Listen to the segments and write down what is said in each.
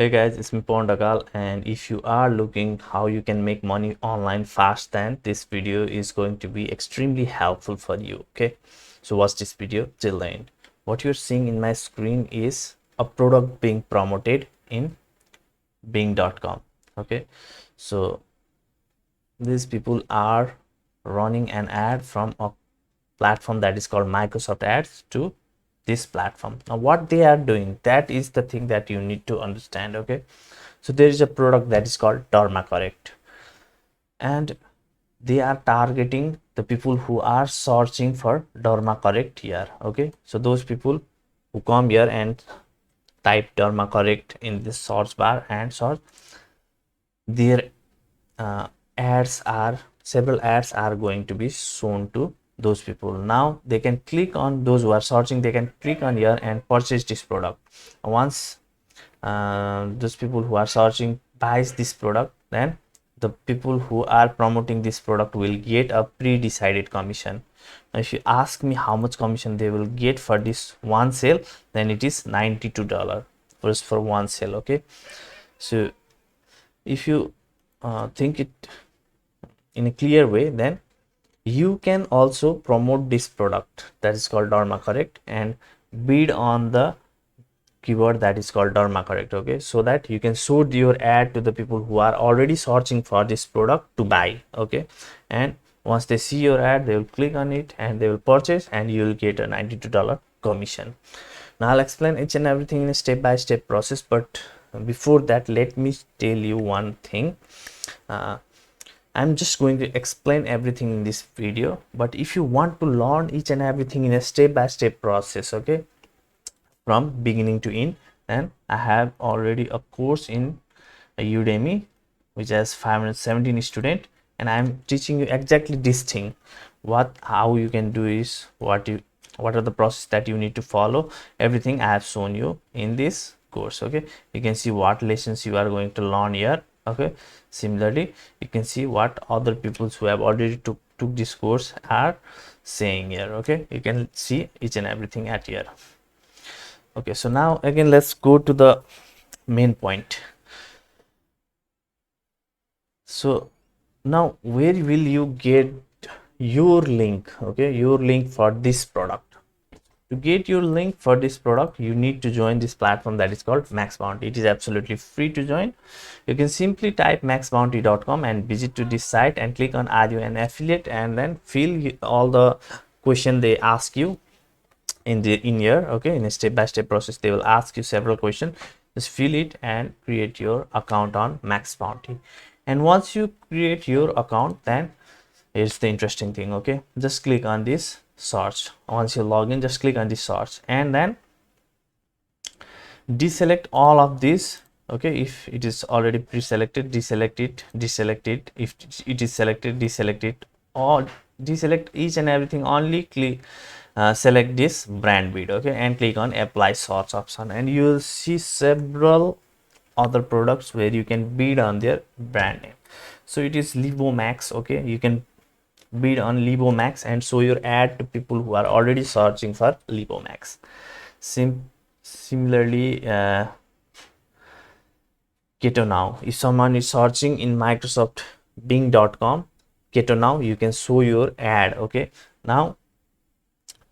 Hey guys, it's me Pondakal, and if you are looking how you can make money online fast, then this video is going to be extremely helpful for you. Okay, so watch this video till the end. What you're seeing in my screen is a product being promoted in Bing.com. Okay, so these people are running an ad from a platform that is called Microsoft Ads to this platform. Now what they are doing, that is the thing that you need to understand. Okay, so there is a product that is called Correct, and they are targeting the people who are searching for Correct here. Okay, so those people who come here and type Correct in this search bar and search, their ads are several ads are going to be shown to those people. Now they can click on, those who are searching, they can click on here and purchase this product. Once those people who are searching buys this product, then the people who are promoting this product will get a pre-decided commission. Now if you ask me how much commission they will get for this one sale, then it is $92 for one sale. Okay, so if you think it in a clear way, then you can also promote this product that is called Correct and bid on the keyword that is called Correct. Okay, so that you can show your ad to the people who are already searching for this product to buy. Okay, and once they see your ad, they will click on it and they will purchase, and you will get a $92 commission. Now I'll explain each and everything in a step-by-step process, but before that, let me tell you one thing. I'm just going to explain everything in this video, but if you want to learn each and everything in a step-by-step process, okay, from beginning to end, then I have already a course in Udemy which has 517 students, and I'm teaching you exactly this thing. How you can do is what are the process that you need to follow. Everything I have shown you in this course. Okay, you can see what lessons you are going to learn here. Okay, similarly you can see what other people who have already took this course are saying here. Okay, you can see each and everything at here. Okay, so now again let's go to the main point. So now where will you get your link? Okay, your link for this product. To get your link for this product, you need to join this platform that is called Max Bounty. It is absolutely free to join. You can simply type maxbounty.com and visit to this site and click on are you an affiliate, and then fill all the question they ask you in here. Okay, in a step-by-step process they will ask you several questions. Just fill it and create your account on Max Bounty. And once you create your account, then here's the interesting thing. Okay, just click on this search. Once you log in, just click on this search and then deselect all of this. Okay, if it is already pre-selected, deselect it. If it is selected, deselect it, or deselect each and everything. Only click select this brand bid. Okay, and click on apply search option, and you will see several other products where you can bid on their brand name. So it is Max. Okay, you can bid on Max and show your ad to people who are already searching for Max. Similarly, Keto Now, if someone is searching in Microsoft Bing.com Keto Now, you can show your ad. Okay, now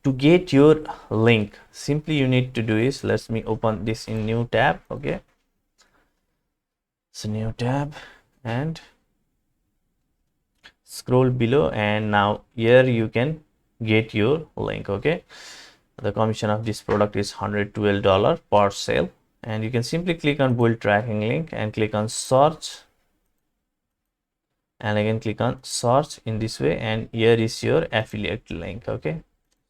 to get your link, simply you need to do is, let me open this in new tab. Okay, so new tab and scroll below, and now here you can get your link. Okay, the commission of this product is $112 per sale, and you can simply click on build tracking link and click on search, and again click on search in this way, and here is your affiliate link. Okay,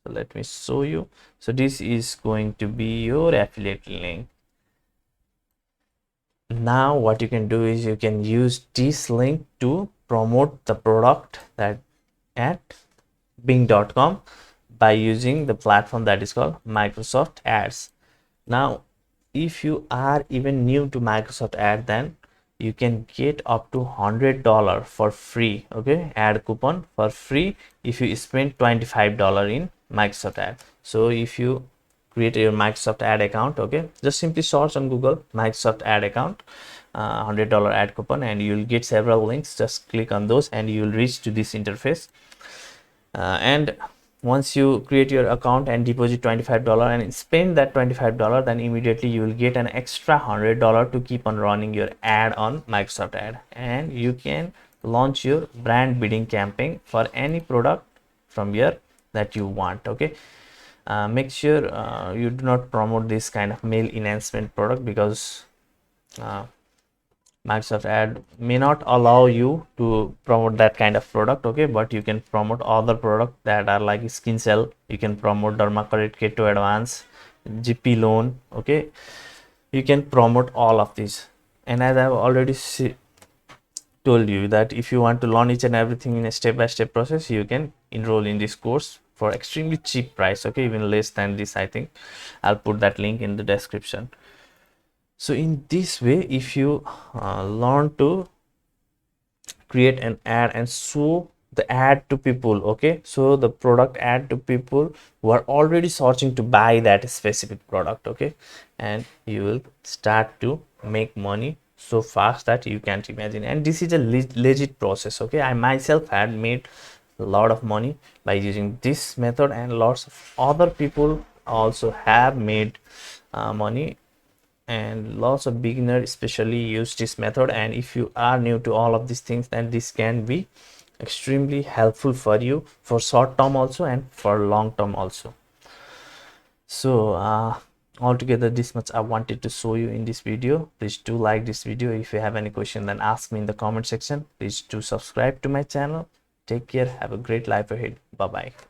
so let me show you. So this is going to be your affiliate link. Now what you can do is you can use this link to promote the product that at Bing.com by using the platform that is called Microsoft Ads. Now if you are even new to Microsoft Ad, then you can get up to $100 for free. Okay, ad coupon for free if you spend $25 in Microsoft Ad. So if you create your Microsoft ad account. Okay, just simply search on Google Microsoft ad account, $100 ad coupon, and you'll get several links. Just click on those and you'll reach to this interface. And once you create your account and deposit $25 and spend that $25, then immediately you will get an extra $100 to keep on running your ad on Microsoft ad, and you can launch your brand bidding campaign for any product from here that you want. Okay, make sure you do not promote this kind of mail enhancement product, because Microsoft ad may not allow you to promote that kind of product. Okay, but you can promote other products that are like skin cell. You can promote dermacorrect keto advance, GP loan. Okay, you can promote all of these. And as I've already told you that if you want to learn each and everything in a step-by-step process, you can enroll in this course for extremely cheap price. Okay, even less than this. I think I'll put that link in the description. So in this way, if you learn to create an ad and show the ad to people, okay, so the product ad to people who are already searching to buy that specific product, okay, and you will start to make money so fast that you can't imagine. And this is a legit process. Okay, I myself had made a lot of money by using this method, and lots of other people also have made money, and lots of beginners especially use this method. And if you are new to all of these things, then this can be extremely helpful for you for short term also and for long term also. So altogether, this much I wanted to show you in this video. Please do like this video. If you have any question, then ask me in the comment section. Please do subscribe to my channel. Take care. Have a great life ahead. Bye bye.